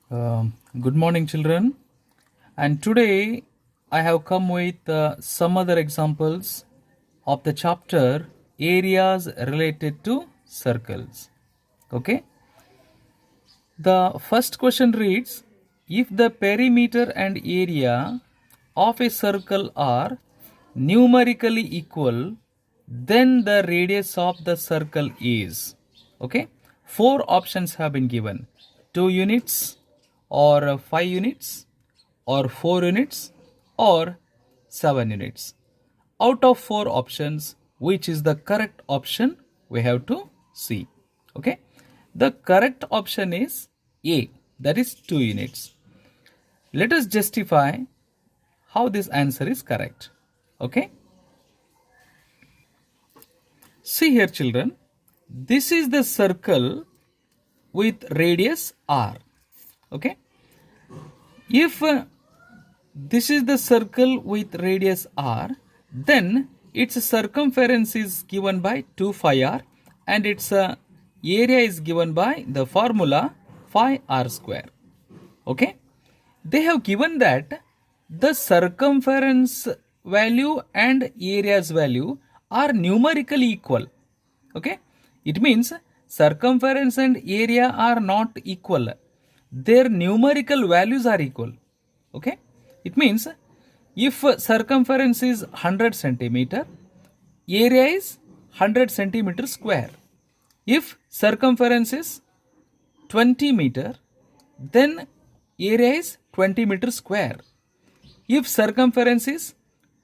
Good morning, children. And today I have come with some other examples of the chapter areas related to circles. Okay. The first question reads, if the perimeter and area of a circle are numerically equal, then the radius of the circle is. Okay. Four options have been given: 2 units, or 5 units, or 4 units, or 7 units. Out of 4 options, which is the correct option, we have to see. Okay. The correct option is A, that is 2 units. Let us justify how this answer is correct. Okay. See here, children. This is the circle with radius r. Okay. If this is the circle with radius r, then its circumference is given by 2 phi r and its area is given by the formula phi r square. Okay. They have given that the circumference value and area's value are numerically equal. Okay. It means circumference and area are not equal. Their numerical values are equal. Okay. It means if circumference is 100 centimeter, area is 100 centimeter square. If circumference is 20 meter, then area is 20 meter square. If circumference is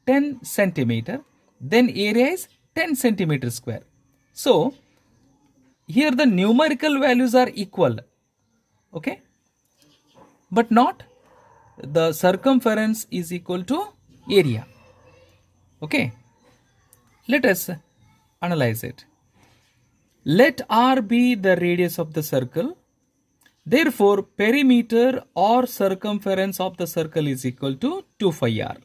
10 centimeter, then area is 10 centimeter square. So here the numerical values are equal. Okay. But not the circumference is equal to area. Okay. Let us analyze it. Let r be the radius of the circle. Therefore, perimeter or circumference of the circle is equal to 2 phi r.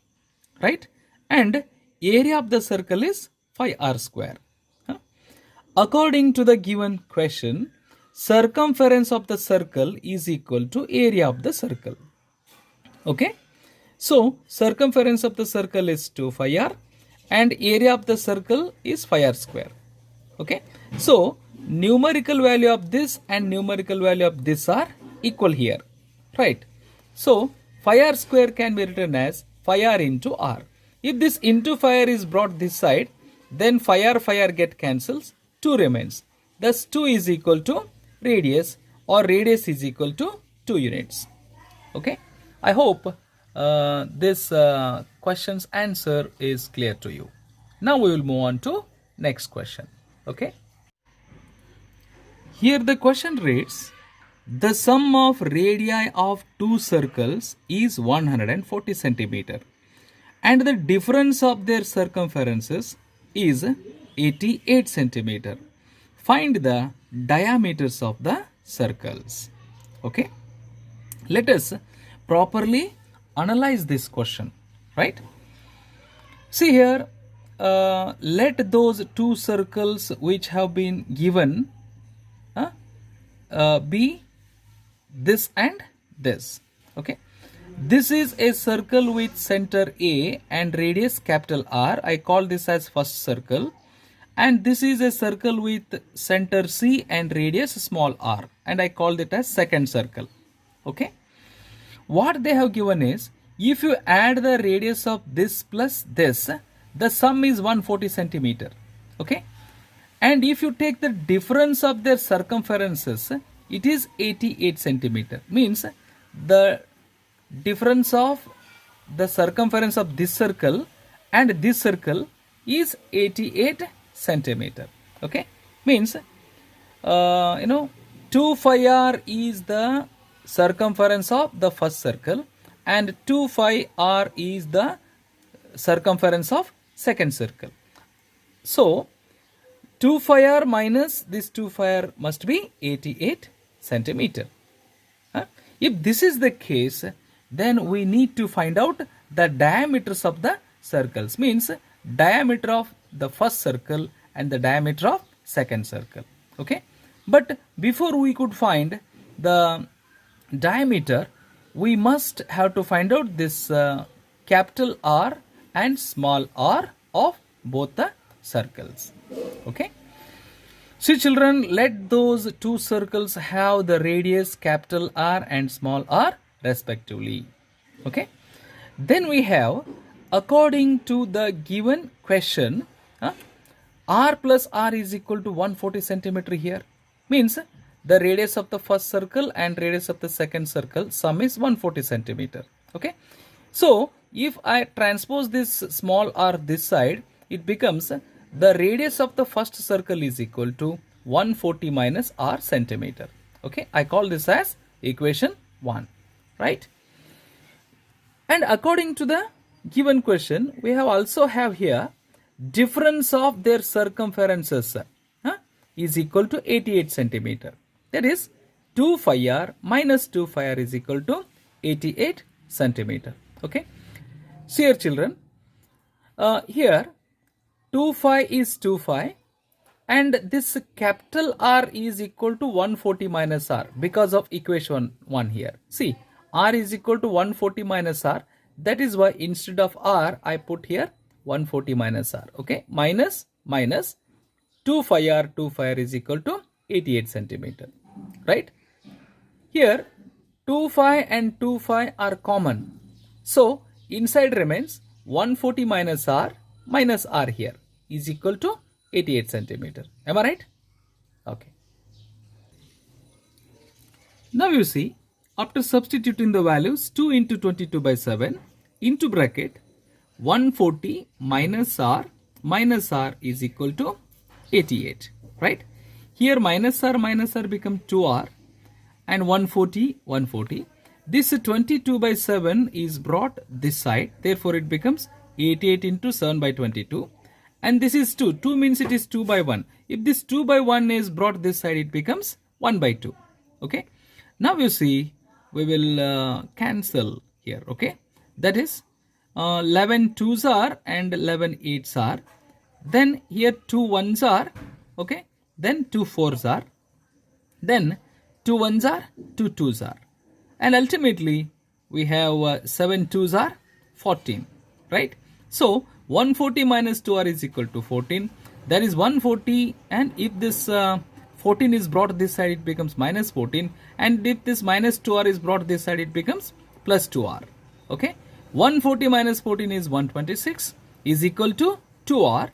Right? And area of the circle is phi r square. According to the given question, circumference of the circle is equal to area of the circle. Okay. So, circumference of the circle is 2 phi r and area of the circle is phi r square. Okay. So, numerical value of this and numerical value of this are equal here. Right. So, phi r square can be written as phi r into r. If this into phi r is brought this side, then phi r get cancels. 2 remains. Thus 2 is equal to radius, or radius is equal to 2 units. Okay. I hope this question's answer is clear to you. Now we will move on to next question. Okay. Here the question reads, the sum of radii of two circles is 140 centimeter and the difference of their circumferences is 88 centimeter. Find the diameters of the circles. Okay. Let us properly analyze this question. Right. See here, let those two circles which have been given be this and this. Okay. This is a circle with center A and radius capital R. I call this as first circle. And this is a circle with center C and radius small r. And I call it as second circle. Okay. What they have given is, if you add the radius of this plus this, the sum is 140 centimeter. Okay. And if you take the difference of their circumferences, it is 88 centimeter. Means the difference of the circumference of this circle and this circle is 88 centimeter. Okay. Means 2 phi r is the circumference of the first circle and 2 phi r is the circumference of second circle. So 2 phi r minus this 2 phi r must be 88 centimeter. If this is the case, then we need to find out the diameters of the circles. Means diameter of the first circle and the diameter of second circle. Okay. But before we could find the diameter, we must have to find out this capital R and small r of both the circles. Okay. See children, let those two circles have the radius capital R and small r respectively. Okay. Then we have, according to the given question, r plus r is equal to 140 centimeter here. Means the radius of the first circle and radius of the second circle sum is 140 centimeter. Okay. So if I transpose this small r this side, it becomes the radius of the first circle is equal to 140 minus r centimeter. Okay. I call this as equation 1. Right. And according to the given question, we have also have here difference of their circumferences is equal to 88 centimeter. That is 2 phi r minus 2 phi r is equal to 88 centimeter. Okay. See here children, here 2 phi is 2 phi and this capital R is equal to 140 minus r because of equation 1 here. See, r is equal to 140 minus r. That is why instead of r, I put here 140 minus r. Okay. Minus 2 phi r is equal to 88 centimeter. Right. Here 2 phi and 2 phi are common. So inside remains 140 minus r here is equal to 88 centimeter. Am I right? Okay. Now you see, after substituting the values 2 into 22 by 7 into bracket 140 minus r is equal to 88. Right? Here minus r become 2r and 140. This 22 by 7 is brought this side. Therefore, it becomes 88 into 7 by 22. And this is 2. 2 means it is 2 by 1. If this 2 by 1 is brought this side, it becomes 1 by 2. Okay. Now you see, we will cancel here. Okay. That is 11 2s are and 11 8s are. Then here 2 1s are. Okay. Then 2 4s are. Then 2 1s are, 2 2s are. And ultimately, we have 7 2s are 14. Right. So 140 minus 2r is equal to 14. That is 140, and if this 14 is brought this side, it becomes minus 14. And if this minus 2r is brought this side, it becomes plus 2r. Okay. 140 minus 14 is 126 is equal to 2r,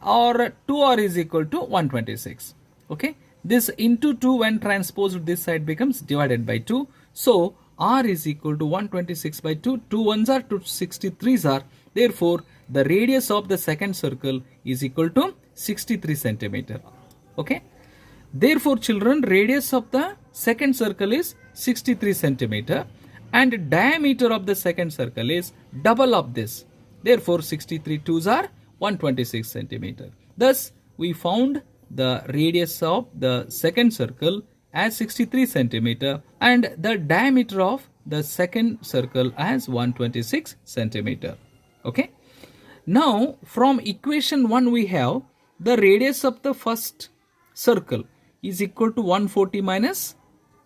or 2r is equal to 126. Okay. This into 2 when transposed this side becomes divided by 2. So r is equal to 126 by 2. 2 1s are, 2 63s are. Therefore, the radius of the second circle is equal to 63 centimeter. Okay. Therefore, children, radius of the second circle is 63 centimeter and diameter of the second circle is double of this. Therefore, 63 2s are 126 centimeter. Thus, we found the radius of the second circle as 63 centimeter and the diameter of the second circle as 126 centimeter. Okay. Now, from equation 1 we have the radius of the first circle is equal to 140 minus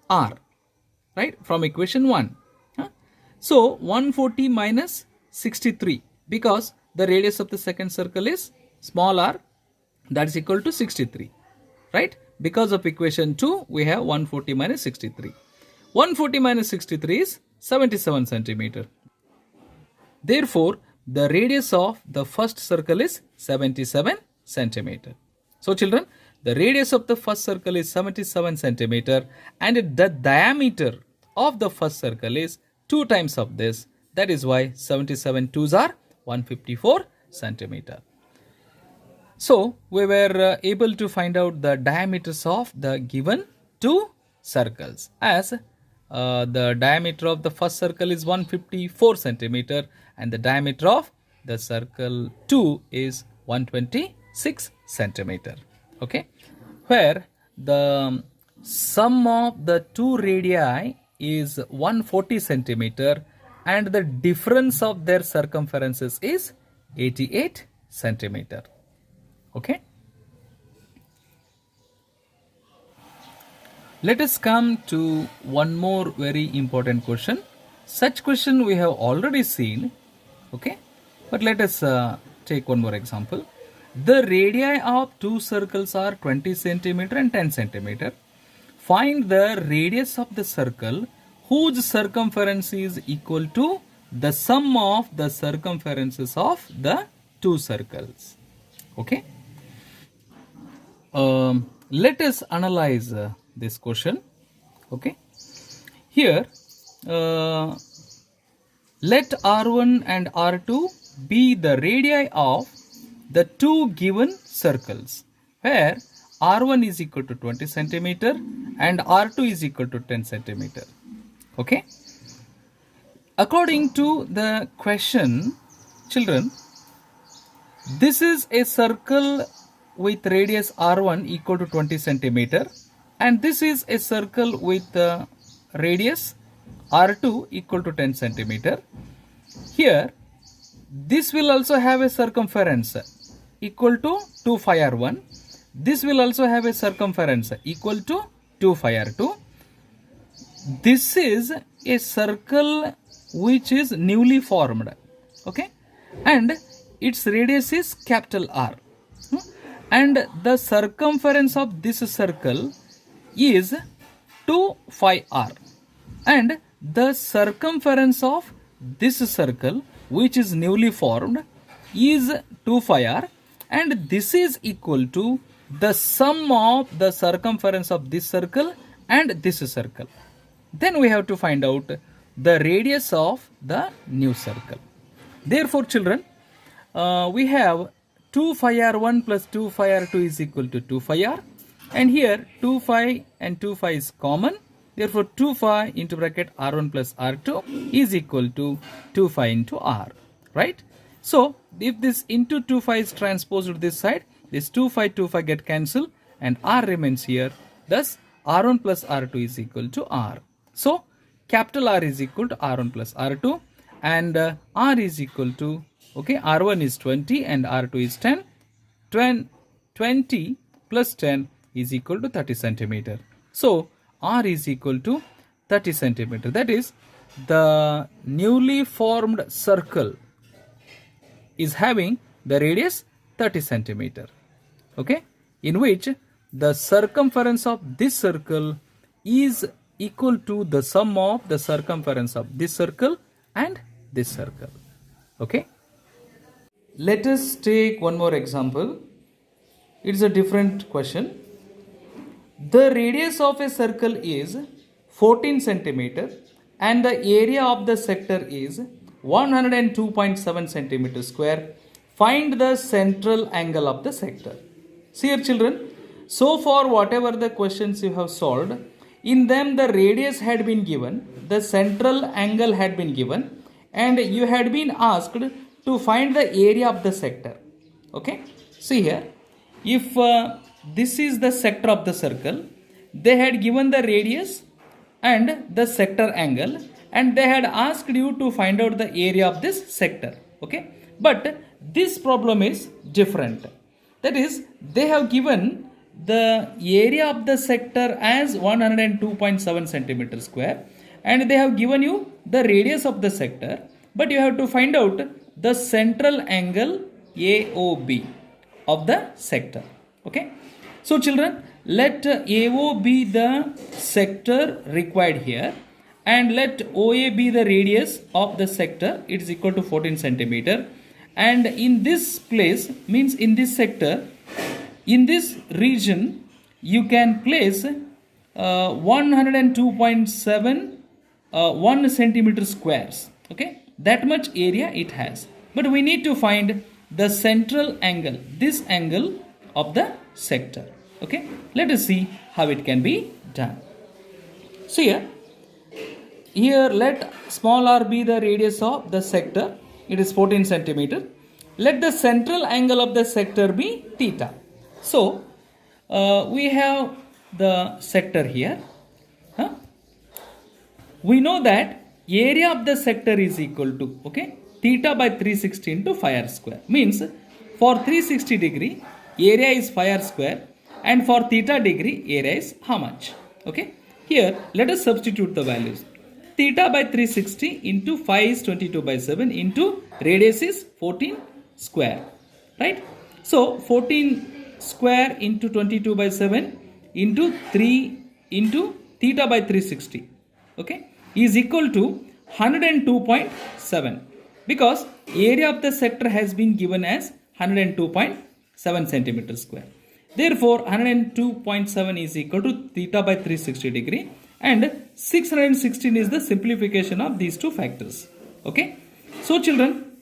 r. Right. From equation 1. So, 140 minus 63 because the radius of the second circle is small r, that is equal to 63. Right. Because of equation 2 we have 140 minus 63. 140 minus 63 is 77 centimeter. Therefore, the radius of the first circle is 77 centimeter. So children, the radius of the first circle is 77 centimeter and the diameter of the first circle is 2 times of this. That is why 77 2s are 154 centimeter. So we were able to find out the diameters of the given two circles, as the diameter of the first circle is 154 centimeter and the diameter of the circle 2 is 126 centimeter. Okay, where the sum of the two radii is 140 centimeter and the difference of their circumferences is 88 centimeter. Okay. Let us come to one more very important question. Such question we have already seen, okay? But let us take one more example. The radii of two circles are 20 centimeter and 10 centimeter. Find the radius of the circle whose circumference is equal to the sum of the circumferences of the two circles. Okay? Let us analyze this question. Okay? Here, let R1 and R2 be the radii of the two given circles, where R1 is equal to 20 centimeter and R2 is equal to 10 centimeter. Okay? According to the question, children, this is a circle with radius R1 equal to 20 centimeter, and this is a circle with radius R2 equal to 10 centimeter. Here, this will also have a circumference equal to 2 phi R1. This will also have a circumference equal to 2 phi R2. This is a circle which is newly formed, okay, and its radius is capital R, and the circumference of this circle is 2 phi R, and the circumference of this circle which is newly formed is 2 phi R, and this is equal to the sum of the circumference of this circle and this circle. Then we have to find out the radius of the new circle. Therefore, children, we have 2 phi R1 plus 2 phi R2 is equal to 2 phi R, and here 2 phi and 2 phi is common. Therefore, 2 phi into bracket R1 plus R2 is equal to 2 phi into R, right? So, if this into 2 phi is transposed to this side, this 2 phi get cancelled and R remains here. Thus, R1 plus R2 is equal to R. So, capital R is equal to R1 plus R2, and R is equal to, okay, R1 is 20 and R2 is 10. 20 plus 10 is equal to 30 centimeter. So, R is equal to 30 centimeter. That is, the newly formed circle is having the radius 30 centimeter, okay, in which the circumference of this circle is equal to the sum of the circumference of this circle and this circle. Okay? Let us take one more example. It is a different question. The radius of a circle is 14 centimeter and the area of the sector is 102.7 centimeter square. Find the central angle of the sector. See here, children, so far whatever the questions you have solved, in them the radius had been given, the central angle had been given, and you had been asked to find the area of the sector. Okay, see here, if this is the sector of the circle, they had given the radius and the sector angle, and they had asked you to find out the area of this sector. Okay, but this problem is different. That is, they have given the area of the sector as 102.7 centimeter square, and they have given you the radius of the sector, but you have to find out the central angle AOB of the sector. Okay, so children, let AO be the sector required here, and let OA be the radius of the sector. It is equal to 14 centimeter, and in this place, means in this sector, in this region, you can place 102.7 1 centimeter squares. Okay, that much area it has. But we need to find the central angle, this angle of the sector. Okay, let us see how it can be done. So here let small r be the radius of the sector. It is 14 centimeter. Let the central angle of the sector be theta. So, we have the sector here. We know that area of the sector is equal to, okay, theta by 360 into phi r square. Means, for 360 degree, area is phi r square, and for theta degree, area is how much? Okay, here let us substitute the values. Theta by 360 into phi is 22 by 7 into radius is 14 square, right? So 14 square into 22 by 7 into 3 into theta by 360, okay, is equal to 102.7, because area of the sector has been given as 102.7 centimeter square. Therefore, 102.7 is equal to theta by 360 degree, and 616 is the simplification of these two factors. Okay. So children,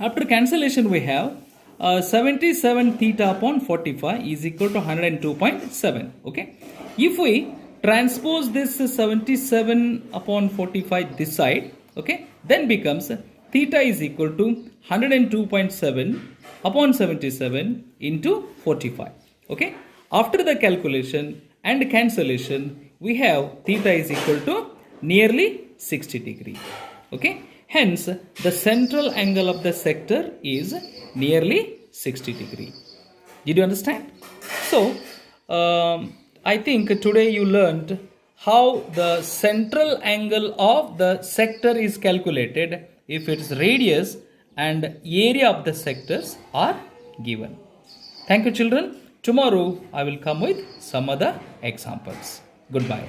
after cancellation we have 77 theta upon 45 is equal to 102.7. Okay. If we transpose this 77 upon 45 this side, okay, then becomes theta is equal to 102.7 upon 77 into 45. Okay, after the calculation and cancellation, we have theta is equal to nearly 60 degree. Okay, hence the central angle of the sector is nearly 60 degree. Did you understand? So, I think today you learned how the central angle of the sector is calculated if its radius and area of the sectors are given. Thank you, children. Tomorrow I will come with some other examples. Goodbye.